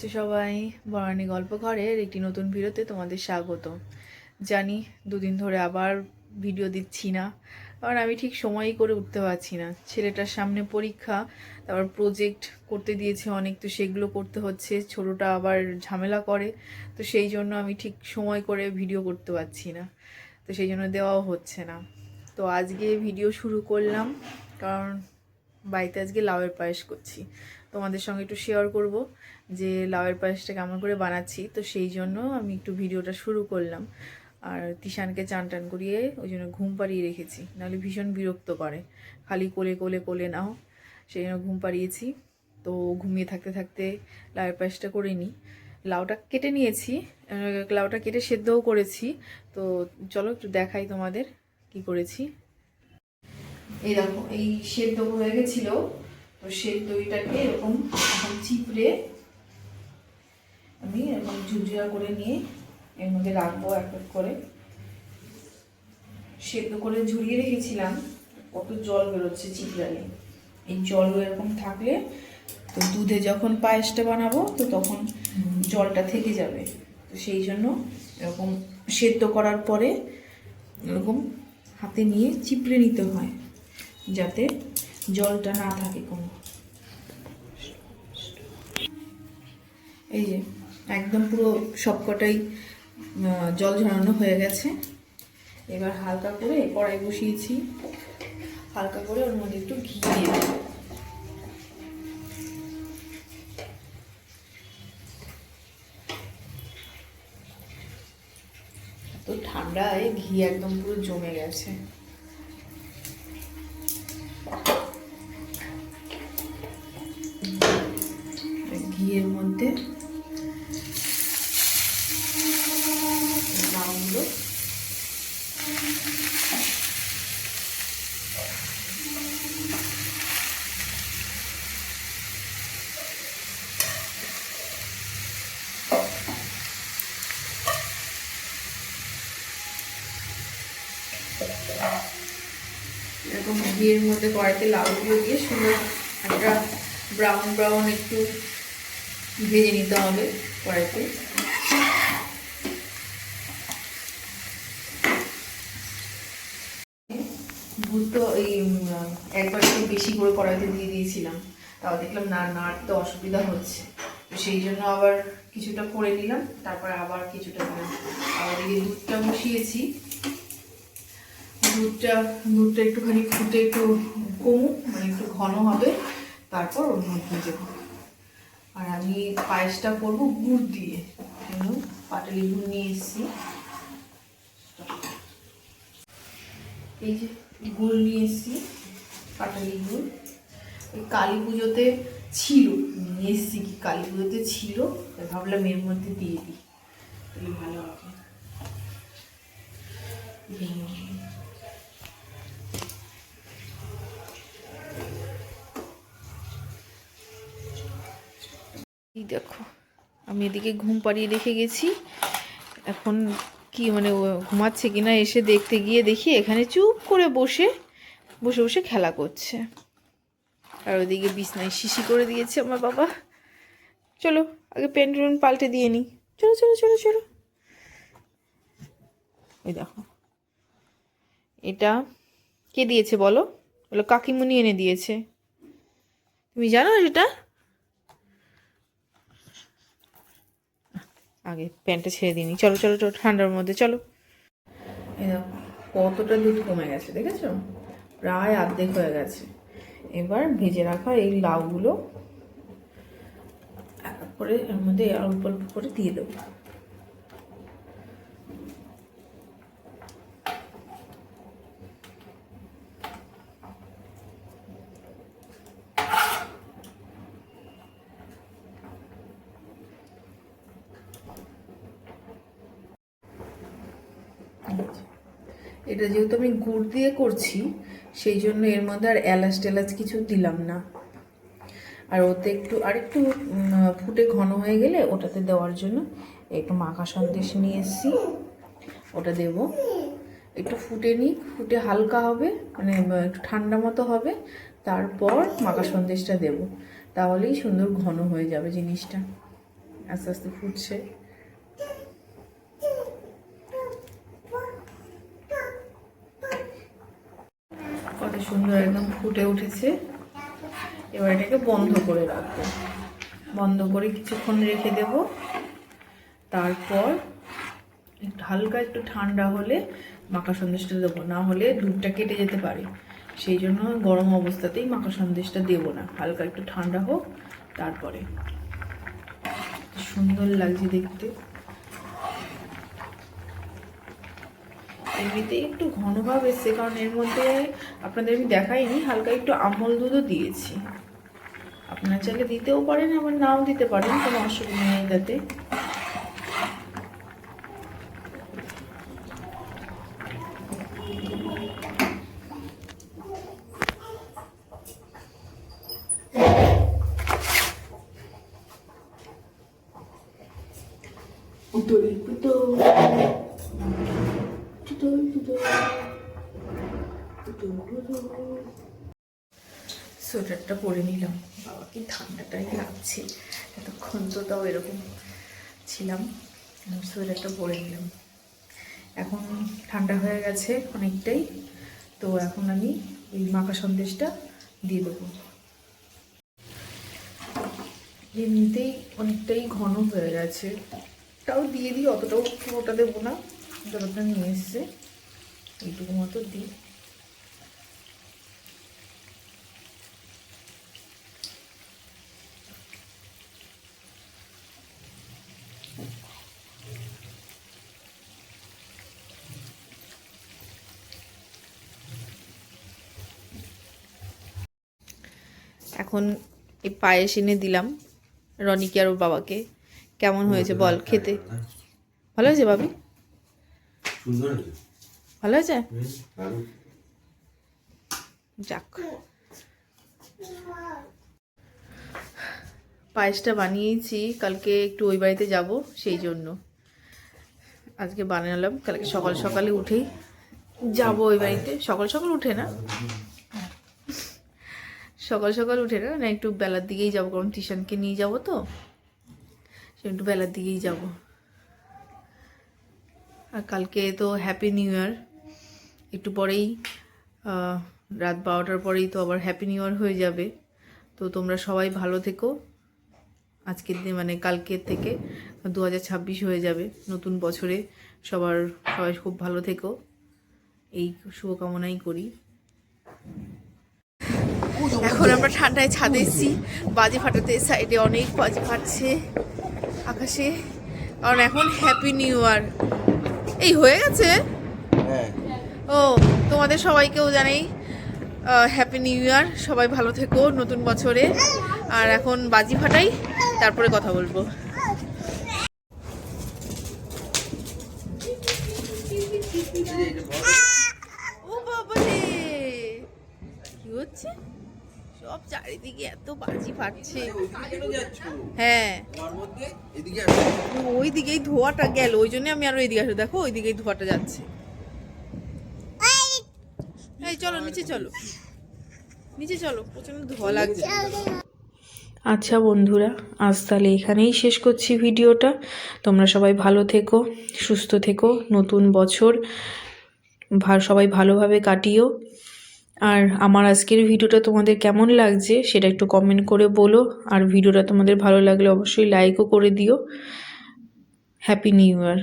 আছো সবাই? বনানী গল্প ঘরের একটি নতুন ভিডিওতে তোমাদের স্বাগত। জানি দুদিন ধরে আবার ভিডিও দিচ্ছি না, কারণ আমি ঠিক সময়ই করে উঠতে পারছি না। ছেলেটার সামনে পরীক্ষা, তারপর প্রজেক্ট করতে দিয়েছে অনেক, তো সেগুলো করতে হচ্ছে। ছোটোটা আবার ঝামেলা করে, তো সেই জন্য আমি ঠিক সময় করে ভিডিও করতে পারছি না, তো সেই জন্য দেওয়াও হচ্ছে না। তো আজকে ভিডিও শুরু করলাম, কারণ বাড়িতে আজকে লাউয়ের পায়েস করছি। তোমাদের সঙ্গে একটু শেয়ার করব যে লাউয়ের পায়েসটা কেমন করে বানাচ্ছি, তো সেই জন্য আমি একটু ভিডিওটা শুরু করলাম। আর তিশানকে চান টান করিয়ে ওই জন্য ঘুম পাড়িয়ে রেখেছি, নাহলে ভীষণ বিরক্ত করে, খালি কোলে কোলে কোলে নাও, সেই জন্য ঘুম পাড়িয়েছি। তো ঘুমিয়ে থাকতে থাকতে লাউয়ের পায়েসটা করে নিই। লাউটা কেটে নিয়েছি, লাউটা কেটে সেদ্ধও করেছি। তো চলো একটু দেখাই তোমাদের কি করেছি। এই দেখো, এই সেদ্ধ হয়ে গেছিল, তো সেই দইটাকে এরকম এখন চিপড়ে আমি এরকম ঝুরঝুরা করে নিয়ে এর মধ্যে রাখবো এক এক করে। সেদ্ধ করে ঝুরিয়ে রেখেছিলাম, কত জল বেরোচ্ছে চিপড়ালে। এই জল এরকম থাকলে তো দুধে যখন পায়েসটা বানাবো তো তখন জলটা থেকে যাবে। তো সেই জন্য এরকম সেদ্ধ করার পরে এরকম হাতে নিয়ে চিপড়ে নিতে হয়, যাতে জলটা না থাকে কোনো। এই যে একদম পুরো সবকটাই জল ঝরানো হয়ে গেছে। এবার হালকা করে কড়াই বসিয়েছি, হালকা করে ওর মধ্যে একটু ঘি দিয়ে দেব। তো ঠান্ডায় ঘি একদম পুরো জমে গেছে। ঘিয়ের মধ্যে লাউগুলো এরকম ঘিয়ের মধ্যে কড়াইতে লাউগুলো দিয়ে সুন্দর একটা ব্রাউন ব্রাউন একটু ভেজে নিতে হবে কড়াইতে। ভুল তো এই একবার একটু বেশি করে কড়াইতে দিয়ে দিয়েছিলাম, তাও দেখলাম না নাড়তে অসুবিধা হচ্ছে, তো সেই জন্য আবার কিছুটা করে নিলাম, তারপরে আবার কিছুটা দিলাম। আবার এই দুধটা বসিয়েছি, দুধটা একটুখানি ফুটে একটু কমুক, মানে একটু ঘন হবে, তারপর ওর মধ্যে দেবো। আর আমি পায়েসটা করবো গুড় দিয়ে, পাটালি গুড় নিয়ে এসেছি। এই যে গুড় নিয়ে এসেছি, পাটালি গুড়। ওই কালী পুজোতে ছিল, নিয়ে এসেছি, কি কালী পুজোতে ছিল, ভাবলাম এর মধ্যে দিয়ে দিই, তাহলে ভালো হবে। এই দেখো, আমি এদিকে ঘুম পাড়িয়ে রেখে গেছি। এখন কি মানে ঘুমাচ্ছে কিনা এসে দেখতে গিয়ে দেখি এখানে চুপ করে বসে বসে বসে খেলা করছে। আর ওদিকে বিছনায় শিশি করে দিয়েছে আমার বাবা। চলো আগে প্যান্ট পাল্টে দিয়ে নিই, চলো চলো চলো চলো। ওই দেখো, এটা কে দিয়েছে বলো? বলো কাকিমুনি এনে দিয়েছে। তুমি জানো সেটা? আগে প্যান্টটা ছেড়ে দিই, চলো চলো চলো, ঠান্ডার মধ্যে চলো। এই দেখো কতটা দুধ কমে গেছে, দেখেছো? প্রায় অর্ধেক হয়ে গেছে। এবার ভেজে রাখা এই লাউগুলো এক এক করে এর মধ্যে অল্প অল্প করে দিয়ে দেবো। এটা যেহেতু আমি গুড় দিয়ে করছি, সেই জন্য এর মধ্যে আর এলাচ টেলাচ কিছু দিলাম না। আর ওতে আরেকটু ফুটে ঘন হয়ে গেলে ওটাতে দেওয়ার জন্য একটু মাখা সন্দেশ নিয়ে এসেছি, ওটা দেব। একটু ফুটে নিই, ফুটে হালকা হবে, মানে একটু ঠান্ডা মতো হবে, তারপর মাখা সন্দেশটা দেব, তাহলেই সুন্দর ঘন হয়ে যাবে জিনিসটা। আস্তে আস্তে ফুটছে। কত সুন্দর একদম ফুটে উঠেছে। এবার এটাকে বন্ধ করে রাখবো, বন্ধ করে কিছুক্ষণ রেখে দেব। তারপর একটু হালকা একটু ঠান্ডা হলে মাখা সন্দেশটা দেবো, না হলে দুধটা কেটে যেতে পারে। সেই জন্য গরম অবস্থাতেই মাখা সন্দেশটা দেবো না, হালকা একটু ঠান্ডা হোক তারপরে। সুন্দর লাগছে দেখতে। এমনিতেই একটু ঘন ভাব এসছে, কারণ এর মধ্যে আপনাদের আমি দেখাইনি, হালকা একটু আমল দুধও দিয়েছি। আপনারা চাইলে দিতেও পারেন, আবার নাও দিতে পারেন, কোনো অসুবিধা নেই তাতে। সোয়েটারটা পরে নিলাম, বাবা কি ঠান্ডাটাই লাগছে, এতক্ষণ তো তাও এরকম ছিলাম। সোয়েটারটা পরে নিলাম। এখন ঠান্ডা হয়ে গেছে অনেকটাই, তো এখন আমি এই মাখা সন্দেশটা দিয়ে দেবো। এমনিতেই অনেকটাই ঘন হয়ে গেছে, তাও দিয়ে দিই, অতটাও পুরোটা দেবো না, যতটা নিয়ে এসছে এইটুকু মতো দিই। এখন এই পায়েস এনে দিলাম রনিকে আর ওর বাবাকে। কেমন হয়েছে বল খেতে? ভালো হয়েছে বাবি? ভালো হয়েছে? যাক, পায়েসটা বানিয়েছি, কালকে একটু ওই বাড়িতে যাব, সেই জন্য আজকে বানালাম। কালকে সকাল সকালে উঠেই যাব ওই বাড়িতে। সকাল সকাল উঠে না, সকাল সকাল উঠে না, না একটু বেলার দিকেই যাবো, কারণ টিউশনকে নিয়ে যাব, তো সে একটু বেলার দিকেই যাব। আর কালকে তো হ্যাপি নিউ ইয়ার, একটু পরেই রাত 12টার পরেই তো আবার হ্যাপি নিউ ইয়ার হয়ে যাবে। তো তোমরা সবাই ভালো থেকো। আজকের দিন মানে কালকের থেকে 2026 হয়ে যাবে নতুন বছরে। সবাই খুব ভালো থেকো, এই শুভকামনাই করি। এখন আমরা ঠান্ডায় ছাদে এসেছি বাজি ফাটাতে, সাইডে অনেক বাজি ফাটছে আকাশে, কারণ এখন হ্যাপি নিউ ইয়ার এই হয়ে গেছে। ও তোমাদের সবাইকেও জানাই হ্যাপি নিউ ইয়ার, সবাই ভালো থেকো নতুন বছরে। আর এখন বাজি ফাটাই, তারপরে কথা বলবো। ও বাবা রে, কি হচ্ছে? সব চারিদিকে এত বাজি ফাটছে। হ্যাঁ ওই দিকেই ধোঁয়াটা গেল, ওই জন্য আমি আরো এদিকে আসি। দেখো ওই দিকেই ধোঁয়াটা যাচ্ছে। এই চলো নিচে, চলো নিচে চলো, প্রচন্ড ধোঁয়া লাগছে। আচ্ছা বন্ধুরা, আজ তাহলে এখানেই শেষ করছি ভিডিওটা। তোমরা সবাই ভালো থেকো, সুস্থ থেকো, নতুন বছর সবাই ভালোভাবে কাটিও। আর আমার আজকের ভিডিওটা তোমাদের কেমন লাগছে সেটা একটু কমেন্ট করে বলো। আর ভিডিওটা তোমাদের ভালো লাগলে অবশ্যই লাইকও করে দিও। Happy new year.